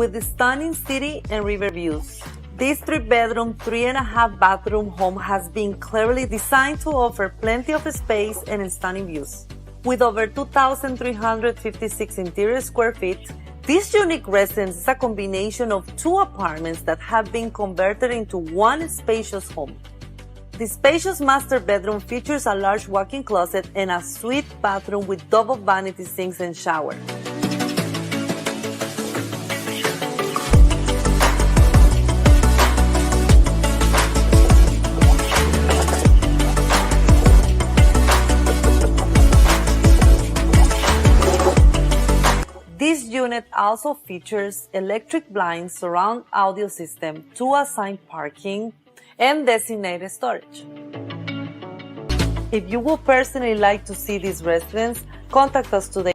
with the stunning city and river views. This 3-bedroom, 3.5-bathroom home has been cleverly designed to offer plenty of space and stunning views. With over 2,356 interior square feet, this unique residence is a combination of 2 apartments that have been converted into one spacious home. The spacious master bedroom features a large walk-in closet and a suite bathroom with double vanity sinks and shower. This unit also features electric blinds, surround audio system, 2 assigned parking, and designated storage. If you would personally like to see this residence, contact us today.